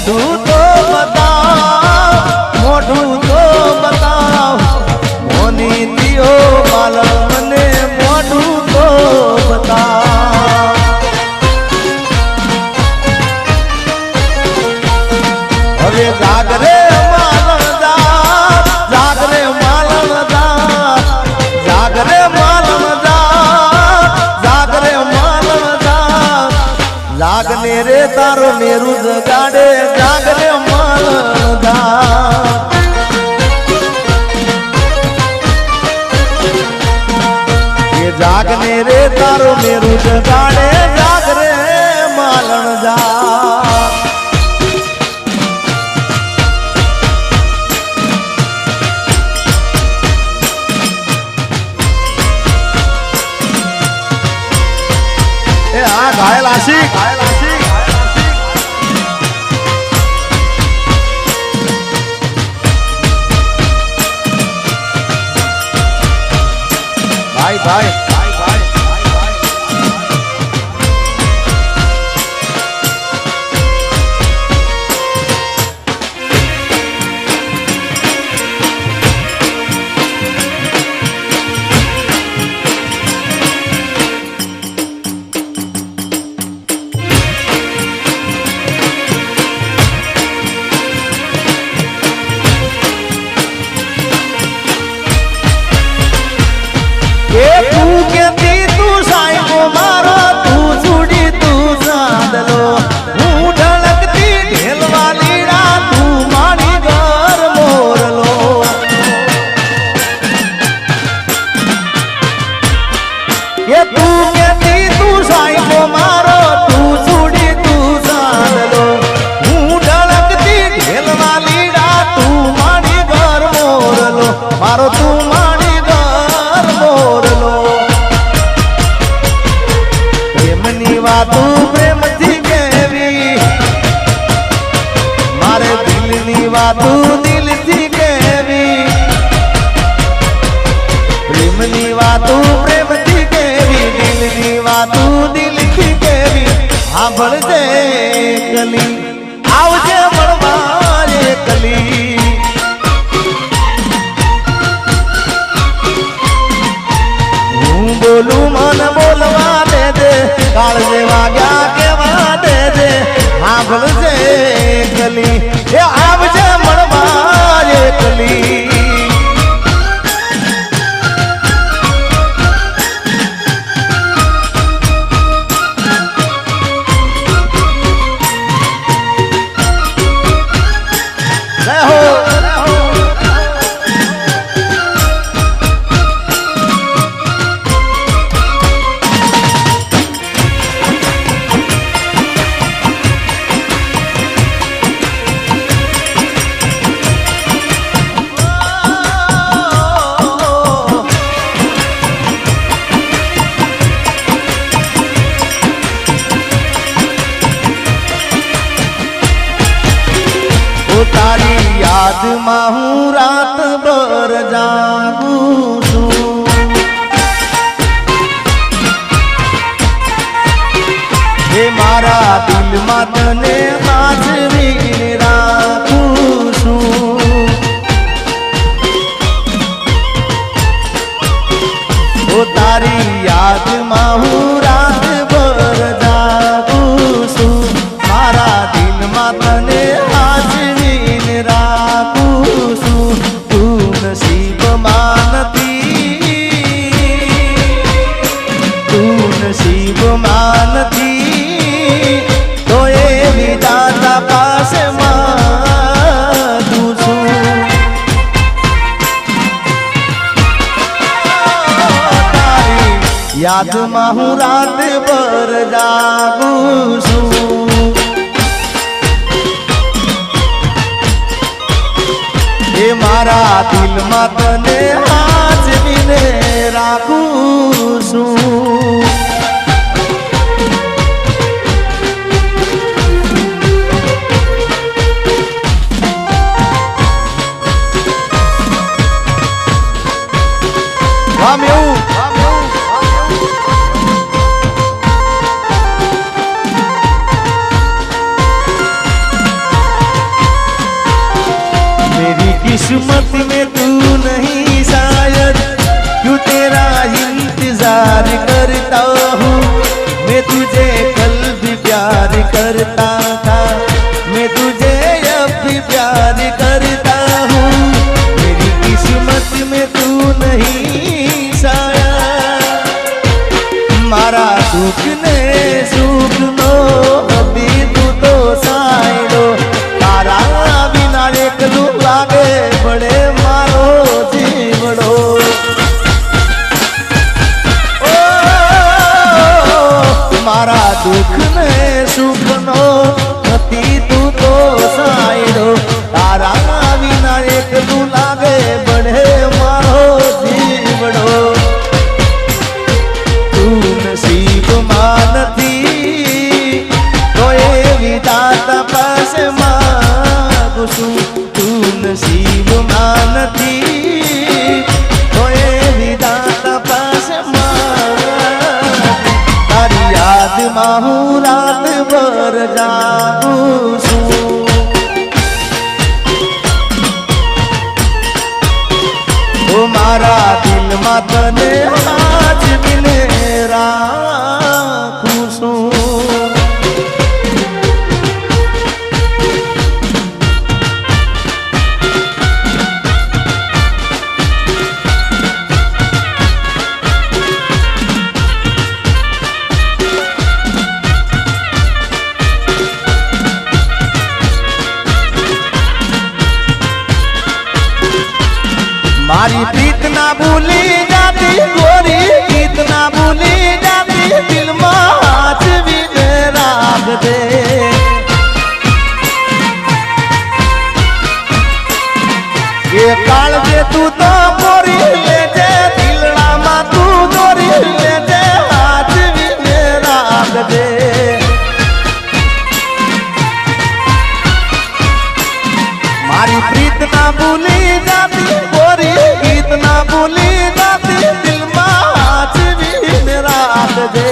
મોઢું તો બતાવ, મોઢું તો બતાવ, મોની દિયો માલણ મને મોઢું તો બતાવ. હવે જાગરે માલણ જા, જાગરે માલણ જા, જાગરે માલણ જા, જાગરે માલણ જા, જાગને રે તારો મેરુ જગાડે, જાગરે માલણ જા. એ જાગને રે તારો મેરુ જગાડે, જાગરે માલણ જા. घायल आशिक भाई भाई ભળજે કલી આવજે મળવા કલી. હું બોલું મને બોલવા દેજે, કાળજે વાગ્યા કેવા દેજે. હા ભળજે કલી એ આવજે મળવા કલી. તારી યાદમાં હું રાત ભર જાગું છું. હે મારા દિલમાં તને સાચવીને રાખું છું. ઓ તારી યાદમાં હું રાત ભર જાગું છું. મારા દિલમાં તને રાખું છું. તું નસીબ માનતી, તું નસીબ માનતી, તો એ વિધાતા પાસે માંગું છું. તારી યાદમાં હું રાત ભર જાગું છું. એ મારા દિલમાં તને હાજરીને રાખું છું. રામ એવું किस्मत में तू नहीं शायद, क्यों तेरा इंतजार करता हूँ। मैं तुझे कल भी प्यार करता था, मैं तुझे अब भी प्यार करता हूँ। मेरी किस्मत में तू नहीं शायद, मारा दुख ने सुख नो अभी तू तो साइडो। तारा बिना एकलू लागे बड़े मारो जीवड़ो। मारा दुख ने सुख नो अति तू तो साइडो। तारा बिना एकलू लागे बड़े मारो जीवड़ो। तू नसीब मानती तो ये विधाता पास मांगू छू। तू नसीब मानती तो ये विधाता पास मांगू। तारी याद माहू रात भर जागू छू। ओ मारा दिल में तने आज बिने राखू छू। मारी प्रीत ना भूली जाती गोरी, गीत ना भूली जाती दिल में आज भी राख दे। ये काल जे तू तो गोरी ले जे दिलड़ा मा तू गोरी ले जे आज भी राख दे। मारी प्रीत ना भूली जाती गोरी, गीत ना भूली जाती दिल में आज भी मेरा दे।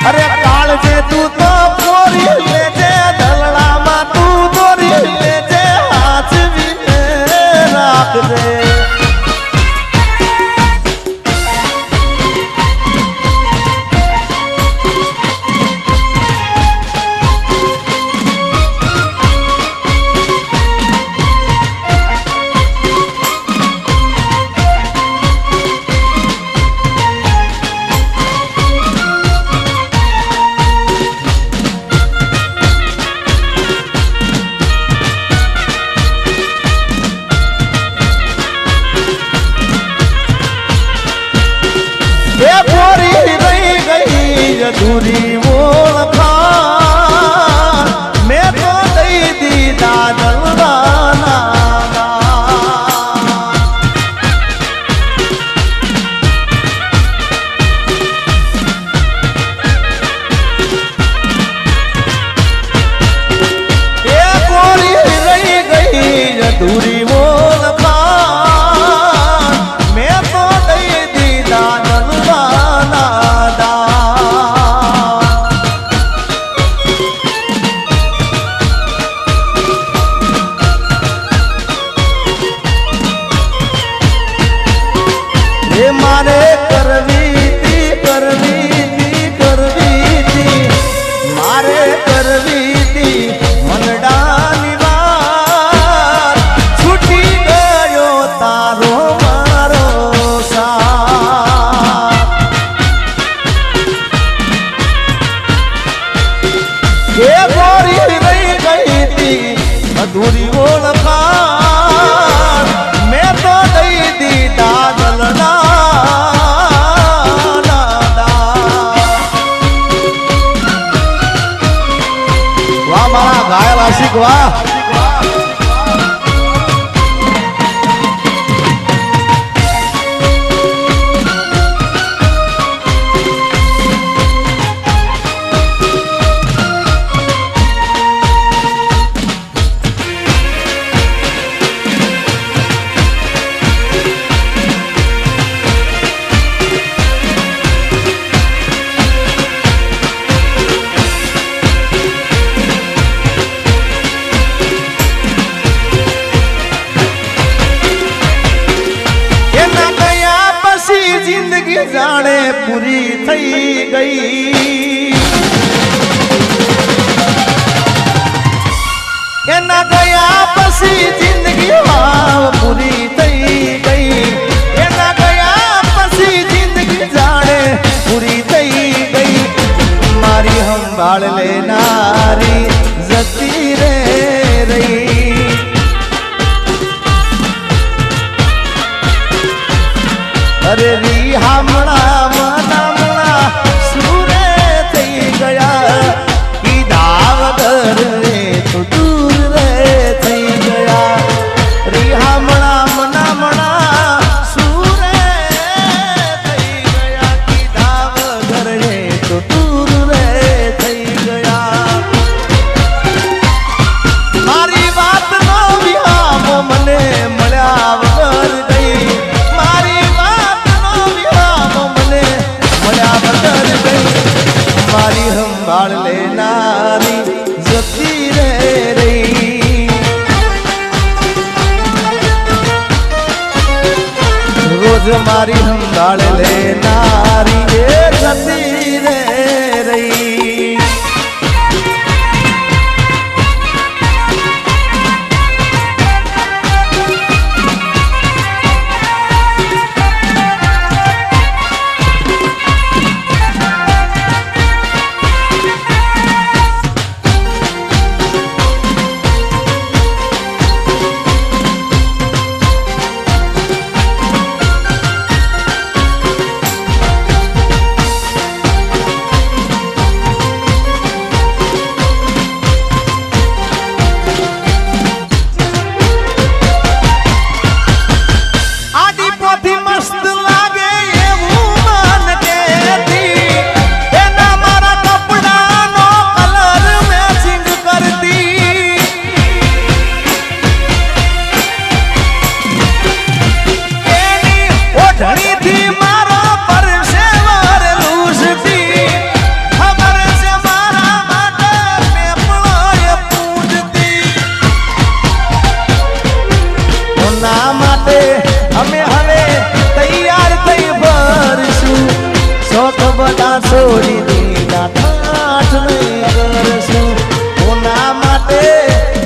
अरे काल जे तू तो गोरी ले जे दलड़ा मा तू गोरी ले जे आज भी मेरा दे। अधूरी ओळखा मैं तो दई दी दादलवाना। ये गोरी रही गई अधूरी ओळखा मैं तो दई दी दादलवाना। मारे करवी थी मारे करवी थी मनडानी बात। छूटी गयो तारो मारो साथ। ये गोरी रही गई थी अधूरी ओळखा मैं तो दई दी दादलना। घायल आशिक वाह। લેનારી જતી રે રહી. અરે રી હામણા મનામણા સુરે થઈ ગયા કીધા વગર રે તો દૂર રે થઈ ગયા. રી હામણા મનામણા સુરે થઈ ગયા કીધા વગર રે તો દૂર રે થઈ ગયા. મારી વાત નો વિહામ મને મળ્યા વગર ગઈ. મારી સંભાળ લેનારી જતી રે રહી. રોજ મારી સંભાળ લેનારી એ જતી રે રહી. છોડી દીધા ઠાઠ નહીં કરશું. કોના માટે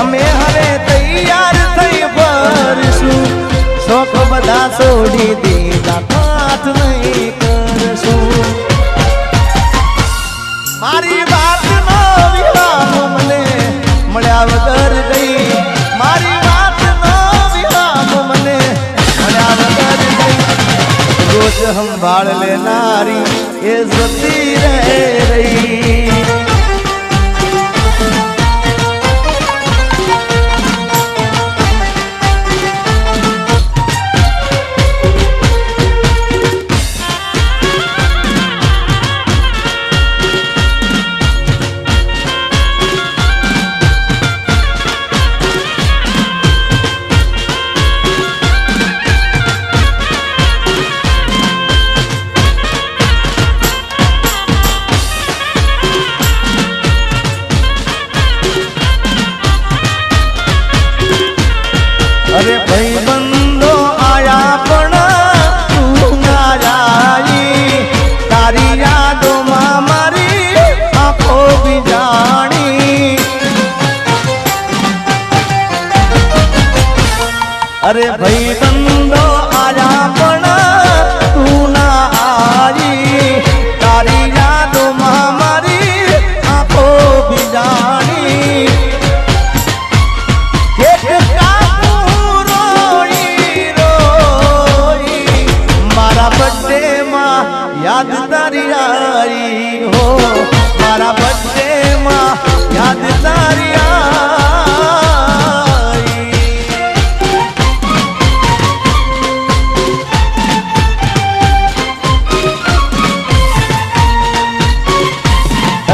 અમે હવે તૈયાર થઈ ફરશું. શોખ બધા છોડી દીધા ઠાઠ નહીં કરશું. મારી વાત નો વિરામ મને મળ્યા વગર ગઈ. મારી વાત નો વિરામ મને મળ્યા વગર ગઈ. રોજ સંભાળ લેનારી એ જતી રે રહી. અરે ભાઈ બંધો આયા પણ તું ના જાય. તારી યાદોમાં મારી આંખો બીજાણી. અરે ભાઈ બંધો આયા પણ તું ના આવી. તારી યાદોમાં મારી આંખો બીજાણી. યાદ તારી આવી હો. મારા બર્થડે માં યાદ તારી આવી.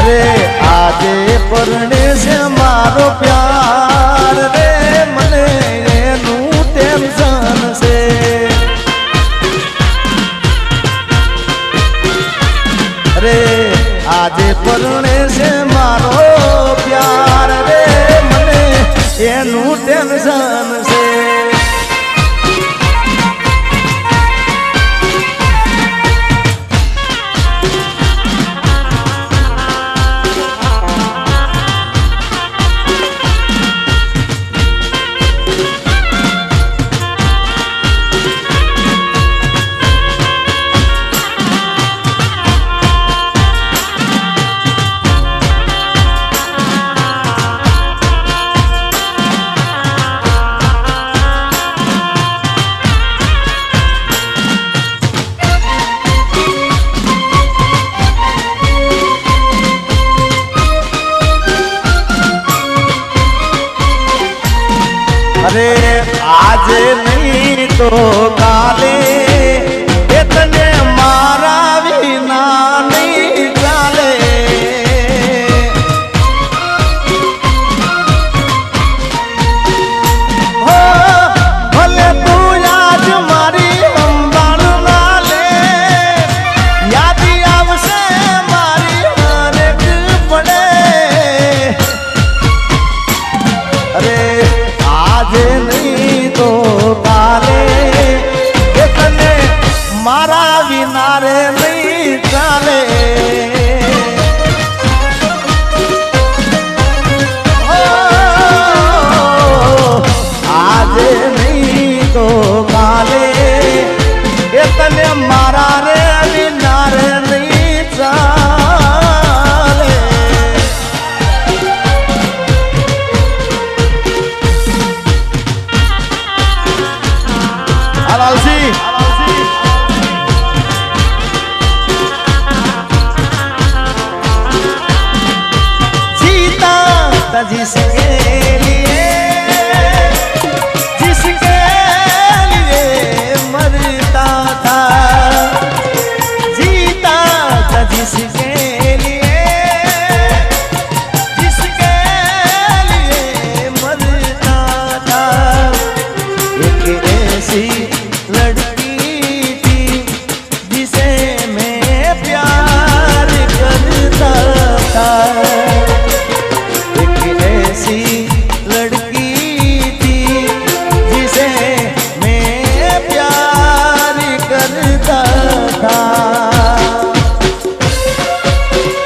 અરે આજે પરણે છે મારો પ્યાર રે. મને એનું ટેન્શન છે. આજે પરણે છે મારો પ્યાર રે. મને એનું ટેન્શન છે. अरे आज नहीं तो काले इतने मारा विना नहीं चाले हो भले तू आज मारी संभाल ना ले याद आवशे मारी हर एक पड़े अरे आज नहीं तो काले इतने मारा विना रे नहीं चाले आज नहीं तो काले इतने मारा रे विना रे नहीं चाले Alausi जीता था जिसके लिए मरता था जीता था जिसके लिए मरता था एक ऐसी लड़की थी जिसे मैं प्यार करता था एक ऐसी लड़की थी जिसे मैं प्यार करता था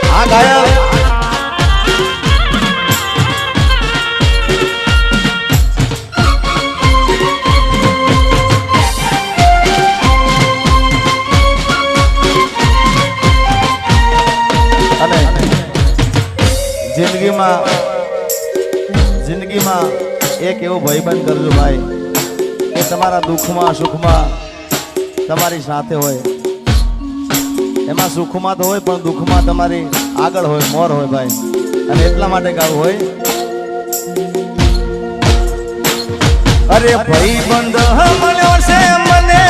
हाँ गाया જિંદગીમાં એક એવો ભાઈબંધ કરજો ભાઈ કે તમારા દુઃખમાં સુખમાં તમારી સાથે હોય એમાં સુખમાં તો હોય પણ દુઃખમાં તમારી આગળ હોય મોર હોય ભાઈ અને એટલા માટે ગાવું હોય અરે ભાઈબંધ મળ્યો છે મને